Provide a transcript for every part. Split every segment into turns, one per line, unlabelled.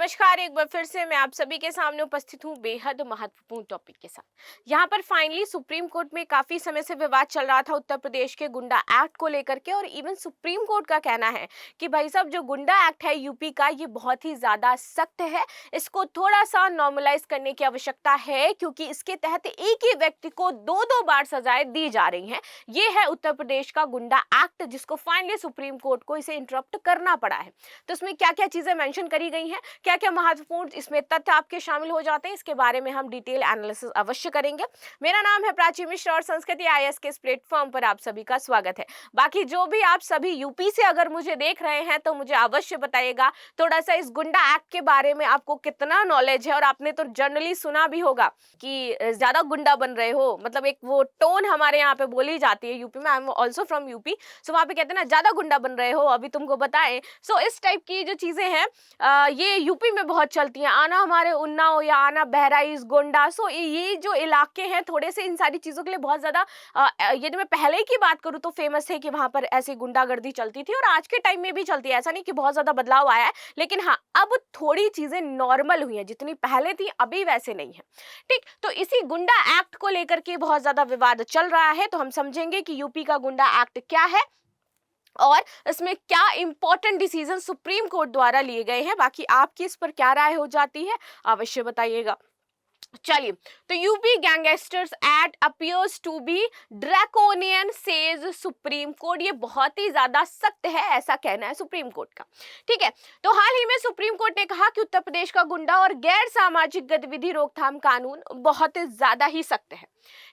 नमस्कार। एक बार फिर से मैं आप सभी के सामने उपस्थित हूँ बेहद महत्वपूर्ण टॉपिक के साथ। यहाँ पर फाइनली सुप्रीम कोर्ट में काफी समय से विवाद चल रहा था उत्तर प्रदेश के गुंडा एक्ट को लेकर के, और इवन सुप्रीम कोर्ट का कहना है कि भाई साहब जो गुंडा एक्ट है यूपी का, ये बहुत ही ज्यादा सख्त है। इसको थोड़ा सा नॉर्मलाइज करने की आवश्यकता है, क्योंकि इसके तहत एक ही व्यक्ति को दो दो बार सजाएं दी जा रही हैं। ये है उत्तर प्रदेश का गुंडा एक्ट, जिसको फाइनली सुप्रीम कोर्ट को इसे इंटरप्ट करना पड़ा है। तो इसमें क्या क्या चीजें मेंशन करी गई हैं, क्या क्या महत्वपूर्ण इसमें तथ्य आपके शामिल हो जाते हैं, इसके बारे में हम डिटेल एनालिसिस अवश्य करेंगे। मेरा नाम है प्राची मिश्रा और संस्कृति आईएएस के इस प्लेटफॉर्म पर आप सभी का स्वागत है। बाकी जो भी आप सभी यूपी से अगर मुझे देख रहे हैं तो मुझे अवश्य बताइएगा थोड़ा सा इस गुंडा एक्ट के बारे में आपको कितना नॉलेज है। और आपने तो जनरली सुना भी होगा कि ज्यादा गुंडा बन रहे हो, मतलब एक वो टोन हमारे यहाँ पे बोली जाती है यूपी में। I am also from UP, so वहाँ पे कहते हैं ना, ज्यादा गुंडा बन रहे हो, अभी तुमको बताएं। सो इस टाइप की जो चीजें हैं ये यूपी में बहुत चलती हैं। आना हमारे उन्नाव या आना बहराइच गोंडा, सो ये जो इलाके हैं थोड़े से इन सारी चीज़ों के लिए बहुत ज़्यादा, यदि मैं पहले की बात करूँ तो फेमस है कि वहाँ पर ऐसी गुंडागर्दी चलती थी, और आज के टाइम में भी चलती है। ऐसा नहीं कि बहुत ज़्यादा बदलाव आया है, लेकिन हाँ, अब थोड़ी चीज़ें नॉर्मल हुई हैं। जितनी पहले थी अभी वैसे नहीं है। ठीक, तो इसी गुंडा एक्ट को लेकर के बहुत ज़्यादा विवाद चल रहा है। तो हम समझेंगे कि यूपी का गुंडा एक्ट क्या है और इसमें क्या इंपॉर्टेंट डिसीजन सुप्रीम कोर्ट द्वारा लिए गए हैं। बाकी आपकी इस पर क्या राय हो जाती है, अवश्य बताइएगा। चलिए, तो UP gangsters act appears to be draconian says Supreme Court. ये बहुत ही ज्यादा सख्त है, ऐसा कहना है सुप्रीम कोर्ट का। ठीक है, तो हाल ही में सुप्रीम कोर्ट ने कहा कि उत्तर प्रदेश का गुंडा और गैर सामाजिक गतिविधि रोकथाम कानून बहुत ज्यादा ही सख्त है।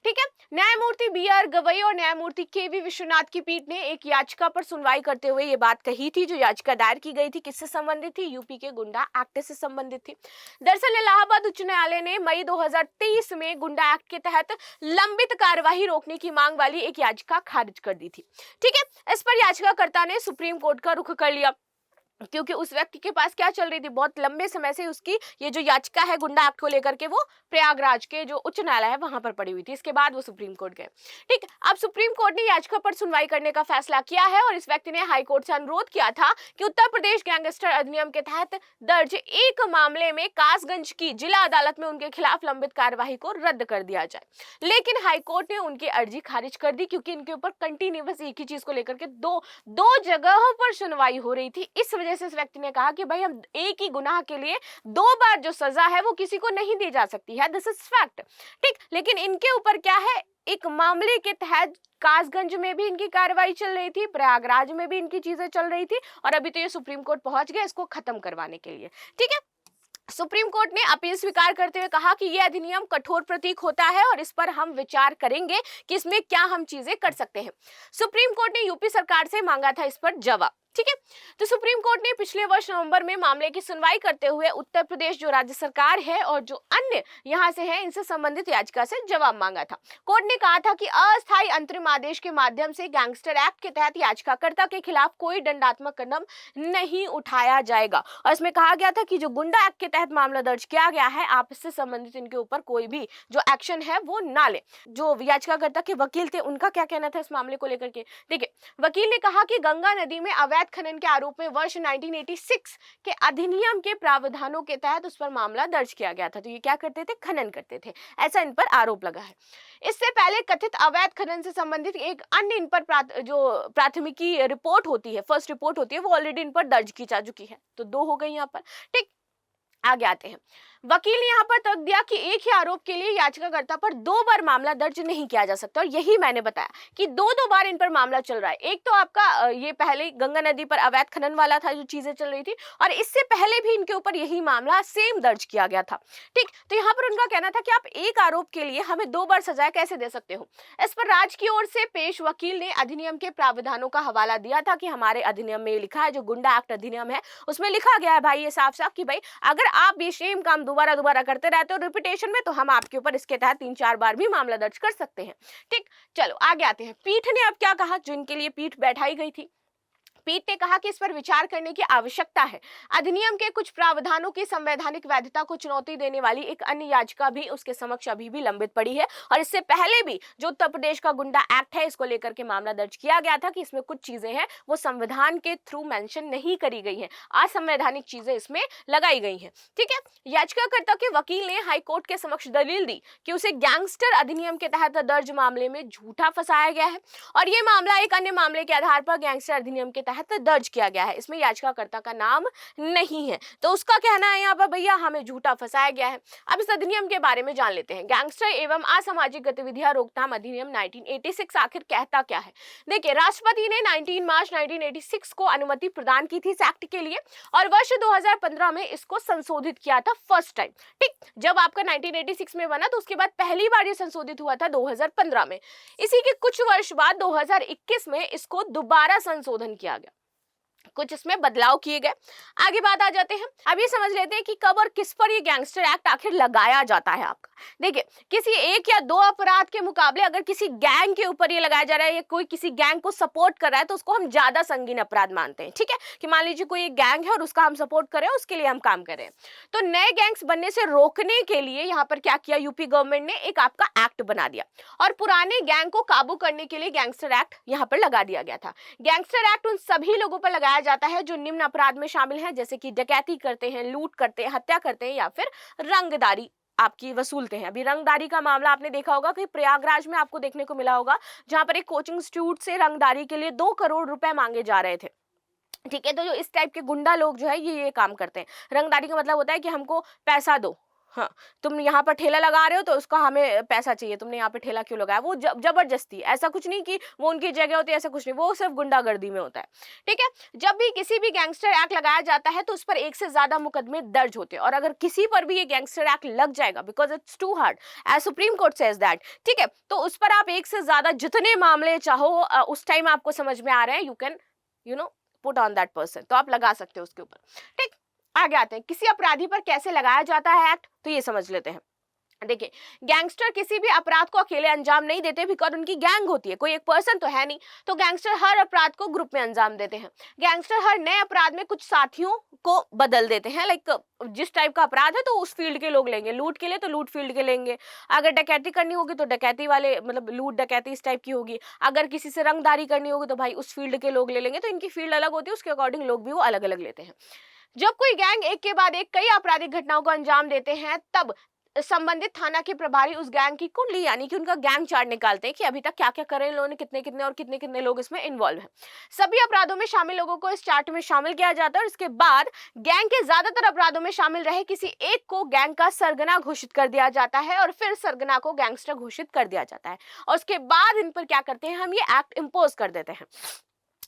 ठीक है, न्यायमूर्ति बी आर गवई और न्यायमूर्ति के वी विश्वनाथ की पीठ ने एक याचिका पर सुनवाई करते हुए ये बात कही थी। जो याचिका दायर की गई थी किससे संबंधित थी? यूपी के गुंडा एक्ट से संबंधित थी। दरअसल इलाहाबाद उच्च न्यायालय ने मई 2023 में गुंडा एक्ट के तहत लंबित कार्यवाही रोकने की मांग वाली एक याचिका खारिज कर दी थी। ठीक है, इस पर याचिकाकर्ता ने सुप्रीम कोर्ट का रुख कर लिया, क्योंकि उस व्यक्ति के पास क्या चल रही थी, बहुत लंबे समय से उसकी ये जो याचिका है गुंडा एक्ट को लेकर के, वो प्रयागराज के जो उच्च न्यायालय है वहां पर पड़ी हुई थी। इसके बाद वो सुप्रीम कोर्ट गए। ठीक, अब सुप्रीम कोर्ट ने याचिका पर सुनवाई करने का फैसला किया है, और इस व्यक्ति ने हाई कोर्ट से अनुरोध किया था कि उत्तर प्रदेश गैंगस्टर अधिनियम के तहत दर्ज एक मामले में कासगंज की जिला अदालत में उनके खिलाफ लंबित कार्यवाही को रद्द कर दिया जाए। लेकिन हाईकोर्ट ने उनकी अर्जी खारिज कर दी, क्योंकि इनके ऊपर कंटिन्यूअस एक ही चीज को लेकर के दो जगहों पर सुनवाई हो रही थी। इस वजह से इस व्यक्ति ने कहा कि भाई हम एक ही गुनाह के लिए दो बार जो सजा है वो किसी को नहीं दी जा सकती है, दिस इज फैक्ट। ठीक, लेकिन इनके ऊपर क्या है, एक मामले के तहत कासगंज में भी इनकी कार्रवाई चल रही थी, प्रयागराज में भी इनकी चीजें चल रही थी, और अभी तो ये सुप्रीम कोर्ट पहुंच गया इसको खत्म करवाने के लिए। ठीक है, सुप्रीम कोर्ट ने अपील स्वीकार करते हुए कहा कि यह अधिनियम कठोर प्रतीक होता है और इस पर हम विचार करेंगे कि इसमें क्या हम चीजें कर सकते हैं। सुप्रीम कोर्ट ने यूपी सरकार से मांगा था इस पर जवाब। ठीक है, तो सुप्रीम कोर्ट ने पिछले वर्ष नवंबर में मामले की सुनवाई करते हुए उत्तर प्रदेश जो राज्य सरकार है और जो अन्य यहां से है इनसे संबंधित याचिका से जवाब मांगा था। कोर्ट ने कहा था कि अस्थायी अंतरिम आदेश के माध्यम से गैंगस्टर एक्ट के तहत याचिकाकर्ता के खिलाफ कोई दंडात्मक कदम नहीं उठाया जाएगा। और इसमें कहा गया था कि जो गुंडा एक्ट के तहत मामला दर्ज किया गया है, आप इससे संबंधित इनके ऊपर कोई भी जो एक्शन है वो ना ले। जो याचिकाकर्ता के वकील थे उनका क्या कहना था इस मामले को लेकर के? देखिए, वकील ने कहा कि गंगा नदी में अवैध खनन के आरोप में वर्ष 1986 के अधिनियम के प्रावधानों के तहत उस पर मामला दर्ज किया गया था। तो ये क्या करते थे? खनन करते थे, ऐसा इन पर आरोप लगा है। इससे पहले कथित अवैध खनन से संबंधित एक अन्य इन पर जो प्राथमिकी रिपोर्ट होती है, फर्स्ट रिपोर्ट होती है, वो ऑलरेडी इन पर दर्ज की जा चुकी है। तो दो हो गई यहाँ पर। ठीक, आगे आते हैं। वकील ने यहाँ पर तर्क दिया कि एक ही आरोप के लिए याचिकाकर्ता पर दो बार मामला दर्ज नहीं किया जा सकता, और यही मैंने बताया कि दो बार इन पर मामला चल रहा है। एक तो आपका ये पहले गंगा नदी पर अवैध खनन वाला था जो चीजें चल रही थी, और इससे पहले भी इनके ऊपर यही मामला सेम दर्ज किया गया था। ठीक, तो यहाँ पर उनका कहना था कि आप एक आरोप के लिए हमें दो बार सजा कैसे दे सकते हो। इस पर राज्य की ओर से पेश वकील ने अधिनियम के प्रावधानों का हवाला दिया था कि हमारे अधिनियम में लिखा है, जो गुंडा एक्ट अधिनियम है उसमें लिखा गया है भाई ये साफ साफ कि भाई अगर आप ये सेम काम दोबारा करते रहते हो रिपीटेशन में, तो हम आपके ऊपर इसके तहत 3-4 बार भी मामला दर्ज कर सकते हैं। ठीक, चलो आगे आते हैं। पीठ ने अब क्या कहा, जो इनके लिए पीठ बैठाई गई थी। पीठ ने कहा कि इस पर विचार करने की आवश्यकता है। अधिनियम के कुछ प्रावधानों की संवैधानिक वैधता को चुनौती देने वाली एक अन्य याचिका भी उसके समक्ष अभी भी लंबित पड़ी है, और इससे पहले भी जो उत्तर प्रदेश का गुंडा एक्ट है, इसको लेकर के मामला दर्ज किया गया था कि इसमें कुछ चीजें हैं वो संविधान के थ्रू मेंशन नहीं करी गई हैं, असंवैधानिक चीजें इसमें लगाई गई हैं। ठीक है, याचिकाकर्ता के वकील ने हाईकोर्ट के समक्ष दलील दी कि उसे गैंगस्टर अधिनियम के तहत दर्ज मामले में झूठा फंसाया गया है, और यह मामला एक अन्य मामले के आधार पर गैंगस्टर अधिनियम के तहत दर्ज किया गया है। इसमें याचिकाकर्ता का नाम नहीं है, तो उसका कहना है यहाँ पर भैया हमें झूठा फंसाया गया है। अब इस अधिनियम के बारे में जान लेते हैं। गैंगस्टर एवं असामाजिक गतिविधियां रोकथाम अधिनियम 1986 आखिर कहता क्या है। देखिए, राष्ट्रपति ने 19 मार्च 1986 को अनुमति प्रदान की थी इस एक्ट के लिए, और वर्ष 2015 में इसको संशोधित किया था फर्स्ट टाइम। ठीक, जब आपका 1986 में बना तो उसके बाद पहली बार ये संशोधित हुआ था 2015 में। इसी के कुछ वर्ष बाद 2021 में इसको दोबारा संशोधन किया गया, कुछ इसमें बदलाव किए गए। आगे बात आ जाते हैं। अब ये समझ लेते हैं कि कब और किस पर ये गैंगस्टर एक्ट आखिर लगाया जाता है आपका। देखिए, किसी एक या दो अपराध के मुकाबले अगर किसी गैंग के ऊपर ये लगाया जा रहा है या कोई किसी गैंग को सपोर्ट कर रहा है तो उसको हम ज्यादा संगीन अपराध मानते हैं। ठीक है, कि मान लीजिए कोई एक गैंग है और उसका हम सपोर्ट करें, उसके लिए हम काम करें, तो नए गैंग्स बनने से रोकने के लिए यहाँ पर क्या किया, यूपी गवर्नमेंट ने एक आपका एक्ट बना दिया, और पुराने गैंग को काबू करने के लिए गैंगस्टर एक्ट यहाँ पर लगा दिया गया था। गैंगस्टर एक्ट उन सभी लोगों पर लगाया जाता है जो निम्न अपराध में शामिल हैं, जैसे कि डकैती करते हैं, लूट करते हैं, हत्या करते हैं, या फिर रंगदारी आपकी वसूलते हैं। अभी रंगदारी का मामला आपने देखा होगा कि प्रयागराज में आपको देखने को मिला होगा, जहां पर एक कोचिंग इंस्टीट्यूट से रंगदारी के लिए 2 करोड़ रुपए मांगे जा रहे थे। ठीक है, तो जो इस टाइप के गुंडा लोग जो है ये काम करते हैं। रंगदारी का मतलब होता है कि हमको पैसा दो, हाँ, तुम यहाँ पर ठेला लगा रहे हो तो उसका हमें पैसा चाहिए, तुमने यहाँ पे ठेला क्यों लगाया, वो जबरदस्ती, ऐसा कुछ नहीं कि वो उनकी जगह होती है, ऐसा कुछ नहीं, वो सिर्फ गुंडागर्दी में होता है। ठीक है, जब भी किसी भी गैंगस्टर एक्ट लगाया जाता है तो उस पर एक से ज्यादा मुकदमे दर्ज होते हैं, और अगर किसी पर भी ये गैंगस्टर एक्ट लग जाएगा, because it's too hard, as Supreme Court says that, ठीक है, तो उस पर आप एक से ज्यादा जितने मामले चाहो उस टाइम आपको समझ में आ रहे हैं, you can put on that person, तो आप लगा सकते हो उसके ऊपर। ठीक, आगे आते हैं, किसी अपराधी पर कैसे लगाया जाता है एक्ट, तो ये समझ लेते हैं। देखिए, गैंगस्टर किसी भी अपराध को अकेले अंजाम नहीं देते, बिकॉज उनकी गैंग होती है, कोई एक पर्सन तो है नहीं, तो गैंगस्टर हर अपराध को ग्रुप में अंजाम देते हैं। गैंगस्टर हर नए अपराध में कुछ साथियों को बदल देते हैं, लाइक जिस टाइप का अपराध है तो उस फील्ड के लोग लेंगे, लूट के लिए तो लूट फील्ड के लेंगे, अगर डकैती करनी होगी तो डकैती वाले, मतलब लूट डकैती इस टाइप की होगी, अगर किसी से रंगदारी करनी होगी तो भाई उस फील्ड के लोग ले लेंगे, तो इनकी फील्ड अलग होती है, उसके अकॉर्डिंग लोग भी वो अलग अलग लेते हैं। जब कोई गैंग एक के बाद एक कई आपराधिक घटनाओं को अंजाम देते हैं, तब संबंधित थाना के प्रभारी उस गैंग की कुंडली यानी कि उनका गैंग चार्ट निकालते हैं कि अभी तक क्या क्या करे इन लोगों ने, कितने कितने और कितने कितने लोग इसमें इन्वॉल्व हैं। सभी अपराधों में शामिल लोगों को इस चार्ट में शामिल किया जाता है, और इसके बाद गैंग के ज्यादातर अपराधों में शामिल रहे किसी एक को गैंग का सरगना घोषित कर दिया जाता है, और फिर सरगना को गैंगस्टर घोषित कर दिया जाता है, और उसके बाद इन पर क्या करते हैं, हम ये एक्ट इम्पोज कर देते हैं।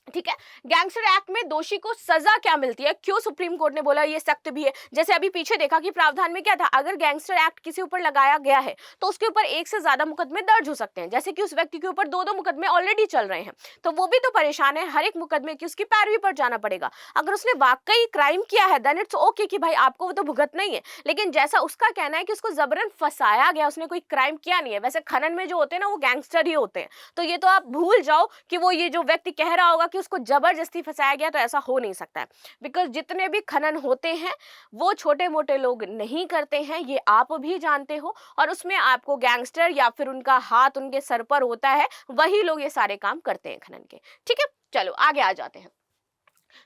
ठीक है, गैंगस्टर एक्ट में दोषी को सजा क्या मिलती है, क्यों सुप्रीम कोर्ट ने बोला ये सख्त भी है। जैसे अभी पीछे देखा कि प्रावधान में क्या था, अगर गैंगस्टर एक्ट किसी ऊपर लगाया गया है तो उसके ऊपर एक से ज्यादा मुकदमे दर्ज हो सकते हैं, जैसे कि उस व्यक्ति के ऊपर 2-2 मुकदमे ऑलरेडी चल रहे हैं, तो वो भी तो परेशान है, हर एक मुकदमे की उसकी पैरवी पर जाना पड़ेगा। अगर उसने वाकई क्राइम किया है देन इट्स ओके कि भाई आपको वो तो भुगतना ही है, लेकिन जैसा उसका कहना है कि उसको जबरन फंसाया गया, उसने कोई क्राइम किया नहीं है, वैसे खनन में जो होते हैं ना वो गैंगस्टर ही होते हैं, तो ये तो आप भूल जाओ कि वो ये जो व्यक्ति कह रहा होगा कि उसको जबरदस्ती फंसाया गया, तो ऐसा हो नहीं सकता है, बिकॉज जितने भी खनन होते हैं वो छोटे मोटे लोग नहीं करते हैं, ये आप भी जानते हो, और उसमें आपको गैंगस्टर या फिर उनका हाथ उनके सर पर होता है, वही लोग ये सारे काम करते हैं खनन के। ठीक है, चलो आगे आ जाते हैं।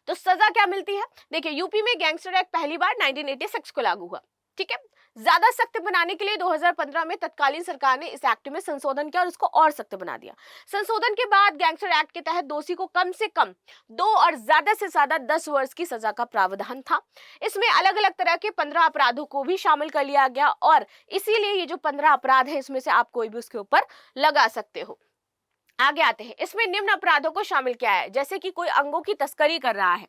तो सजा क्या मिलती है, देखिए यूपी में गैंगस्टर एक्ट पहली बार 1986 को लागू हुआ। ठीक है, ज्यादा सख्त बनाने के लिए 2015 में तत्कालीन सरकार ने इस एक्ट में संशोधन किया और इसको और सख्त बना दिया। संशोधन के बाद गैंगस्टर एक्ट के तहत दोषी को कम से कम 2 और ज्यादा से ज्यादा 10 वर्ष की सजा का प्रावधान था। इसमें अलग अलग तरह के 15 अपराधों को भी शामिल कर लिया गया, और इसीलिए ये जो 15 अपराध है इसमें से आप कोई भी उसके ऊपर लगा सकते हो। आगे आते हैं, इसमें निम्न अपराधों को शामिल किया है, जैसे कि कोई अंगों की तस्करी कर रहा है,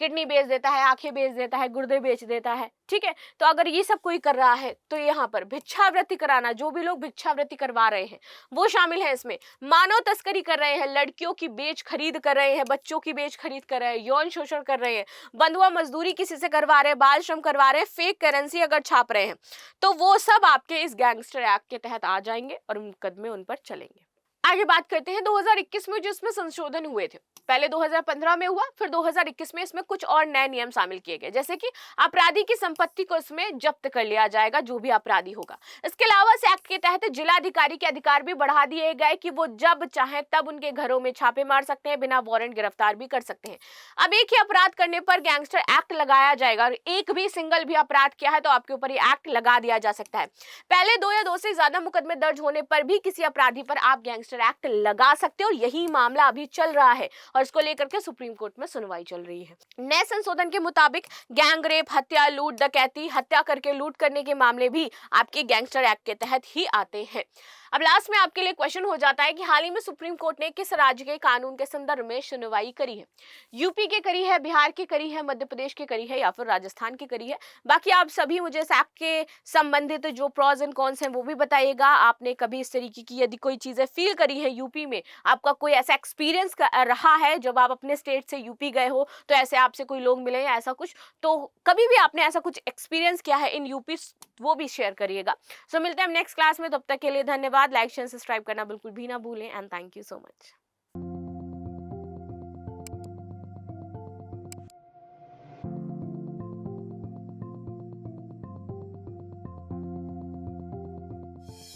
किडनी बेच देता है, आंखें बेच देता है, गुर्दे बेच देता है। ठीक है, तो अगर ये सब कोई कर रहा है तो यहाँ पर भिक्षावृत्ति कराना, जो भी लोग भिक्षावृत्ति करवा रहे हैं वो शामिल है इसमें। मानव तस्करी कर रहे हैं, लड़कियों की बेच खरीद कर रहे हैं, बच्चों की बेच खरीद कर रहे हैं, यौन शोषण कर रहे हैं, बंधुआ मजदूरी किसी से करवा रहे हैं, बाल श्रम करवा रहे हैं, फेक करेंसी अगर छाप रहे हैं, तो वो सब आपके इस गैंगस्टर एक्ट के तहत आ जाएंगे और मुकदमे उन पर चलेंगे। आगे बात करते हैं 2021 में जो इसमें संशोधन हुए थे। पहले 2015 में हुआ, फिर 2021 में इसमें कुछ और नए नियम शामिल किए गए, जैसे कि अपराधी की संपत्ति को इसमें जब्त कर लिया जाएगा, जो भी अपराधी होगा। इसके अलावा इस एक्ट के तहत जिलाधिकारी के अधिकार भी बढ़ा दिए गए कि वो जब चाहे तब उनके घरों में छापे मार सकते हैं, बिना वारंट गिरफ्तार भी कर सकते हैं। अब एक ही अपराध करने पर गैंगस्टर एक्ट लगाया जाएगा, और एक भी सिंगल भी अपराध किया है तो आपके ऊपर ये एक्ट लगा दिया जा सकता है। पहले 2 या 2 से ज्यादा मुकदमे दर्ज होने पर भी किसी अपराधी पर आप गैंगस्टर एक्ट लगा सकते हो। यही मामला अभी चल रहा है और इसको लेकर के सुप्रीम कोर्ट में सुनवाई चल रही है। नए संशोधन के मुताबिक गैंग रेप, हत्या, लूट, डकैती, हत्या करके लूट करने के मामले भी आपके गैंगस्टर एक्ट के तहत ही आते हैं। अब लास्ट में आपके लिए क्वेश्चन हो जाता है कि हाल ही में सुप्रीम कोर्ट ने किस राज्य के कानून के संदर्भ में सुनवाई करी है? यूपी के करी है, बिहार की करी है, मध्य प्रदेश की करी है, या फिर राजस्थान की करी है? बाकी आप सभी मुझे इस एक्ट के संबंधित जो प्रॉज एंड कॉन्स हैं वो भी बताइएगा। आपने कभी इस तरीके की यदि कोई चीजें फील करी है यूपी में, आपका कोई ऐसा एक्सपीरियंस रहा है जब आप अपने स्टेट से यूपी गए हो, तो ऐसे आपसे कोई लोग मिले या ऐसा कुछ, तो कभी भी आपने ऐसा कुछ एक्सपीरियंस किया है इन यूपी, वो भी शेयर करिएगा। सो मिलते हैं हम नेक्स्ट क्लास में, तब तक के लिए धन्यवाद। लाइक शेयर सब्सक्राइब करना बिल्कुल भी ना भूलें, and thank you so much.